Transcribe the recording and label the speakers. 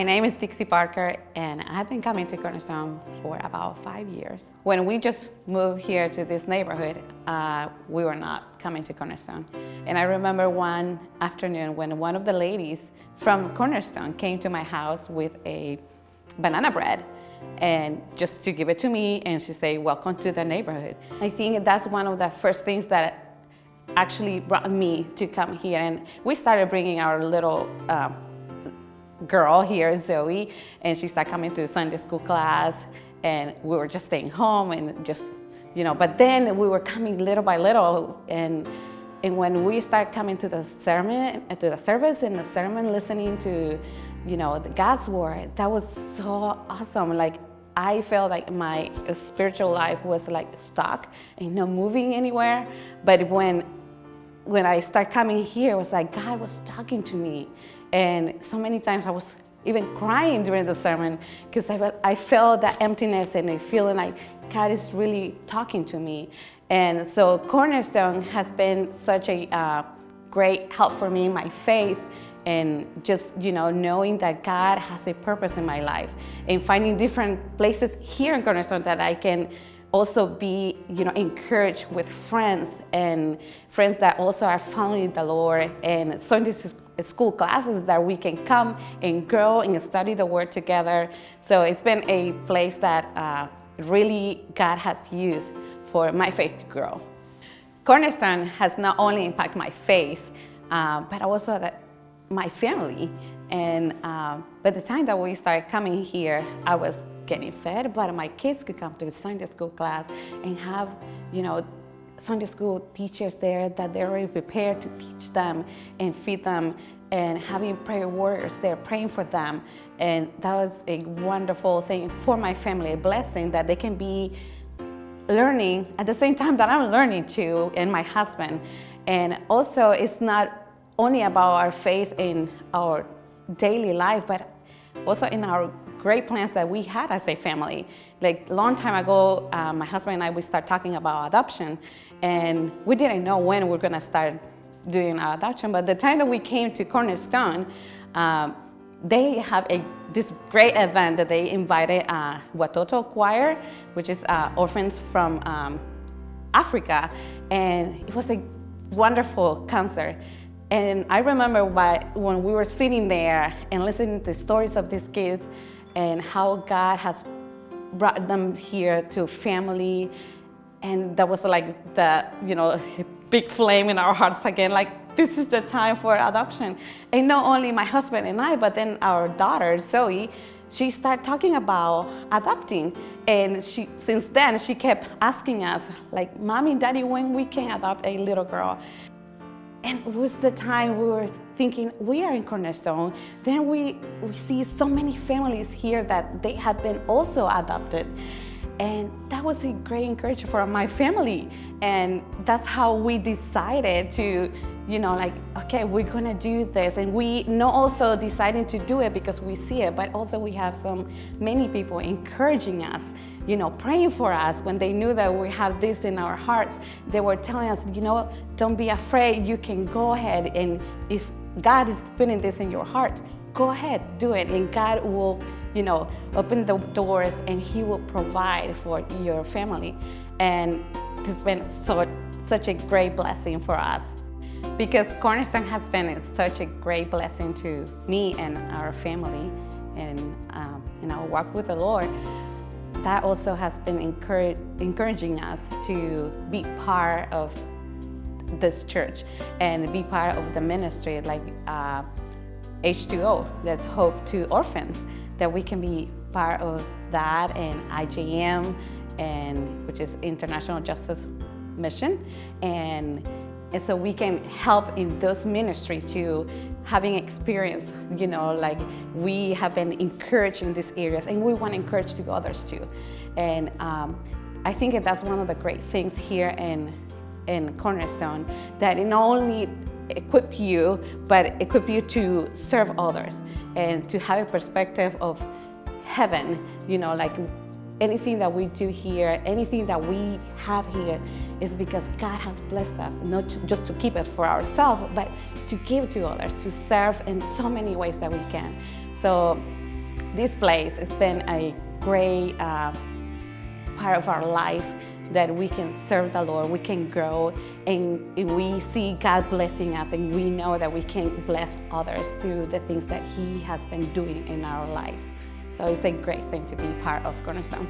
Speaker 1: My name is Dixie Parker, and I've been coming to Cornerstone for about 5 years. When we just moved here to this neighborhood, we were not coming to Cornerstone. And I remember one afternoon when one of the ladies from Cornerstone came to my house with a banana bread and just to give it to me, and she said, "Welcome to the neighborhood." I think that's one of the first things that actually brought me to come here. And we started bringing our little girl here, Zoe, and she started coming to Sunday school class, and we were just staying home and just, but then we were coming little by little, and when we started coming to the sermon, to the service and the sermon, listening to, God's word, that was so awesome. Like, I felt like my spiritual life was like stuck and not moving anywhere. But when I started coming here, it was like God was talking to me. And so many times I was even crying during the sermon because I felt that emptiness and a feeling like God is really talking to me. And so Cornerstone has been such a great help for me in my faith, and just knowing that God has a purpose in my life, and finding different places here in Cornerstone that I can also be encouraged with friends that also are following the Lord, and Sunday school classes that we can come and grow and study the Word together. So it's been a place that really God has used for my faith to grow. Cornerstone has not only impacted my faith, but also my family. And by the time that we started coming here, I was getting fed, but my kids could come to Sunday school class and have, Sunday school teachers there that they're already prepared to teach them and feed them, and having prayer warriors there praying for them. And that was a wonderful thing for my family, a blessing that they can be learning at the same time that I'm learning too, and my husband. And also, it's not only about our faith in our daily life, but also in our great plans that we had as a family. Like, long time ago, my husband and I, we started talking about adoption, and we didn't know when we were gonna start doing our adoption. But the time that we came to Cornerstone, they have this great event that they invited Watoto Choir, which is orphans from Africa, and it was a wonderful concert. And I remember when we were sitting there and listening to the stories of these kids and how God has brought them here to family, and that was like the big flame in our hearts again, like, this is the time for adoption. And not only my husband and I, but then our daughter Zoe, she started talking about adopting, and since then she kept asking us, like, "Mommy, Daddy, when we can adopt a little girl?" And it was the time we were thinking, we are in Cornerstone, then we see so many families here that they have been also adopted. And that was a great encouragement for my family. And that's how we decided to, okay, we're gonna do this. And we not also deciding to do it because we see it, but also we have many people encouraging us, praying for us when they knew that we have this in our hearts. They were telling us, don't be afraid, you can go ahead, and if God is putting this in your heart, go ahead, do it, and God will, open the doors, and He will provide for your family. And it's been such a great blessing for us, because Cornerstone has been such a great blessing to me and our family, and in our walk with the Lord. That also has been encouraging us to be part of this church and be part of the ministry, like H2O, that's Hope to Orphans, that we can be part of that, and IJM, which is International Justice Mission, and so we can help in those ministry too, having experience, like we have been encouraged in these areas, and we want to encourage to others too. And I think that's one of the great things here in Cornerstone, that it not only equip you, but equip you to serve others and to have a perspective of heaven, like anything that we do here, anything that we have here is because God has blessed us, not just to keep us for ourselves, but to give to others, to serve in so many ways that we can. So This place has been a great part of our life that we can serve the Lord, we can grow, and we see God blessing us, and we know that we can bless others through the things that He has been doing in our lives. So it's a great thing to be part of Cornerstone.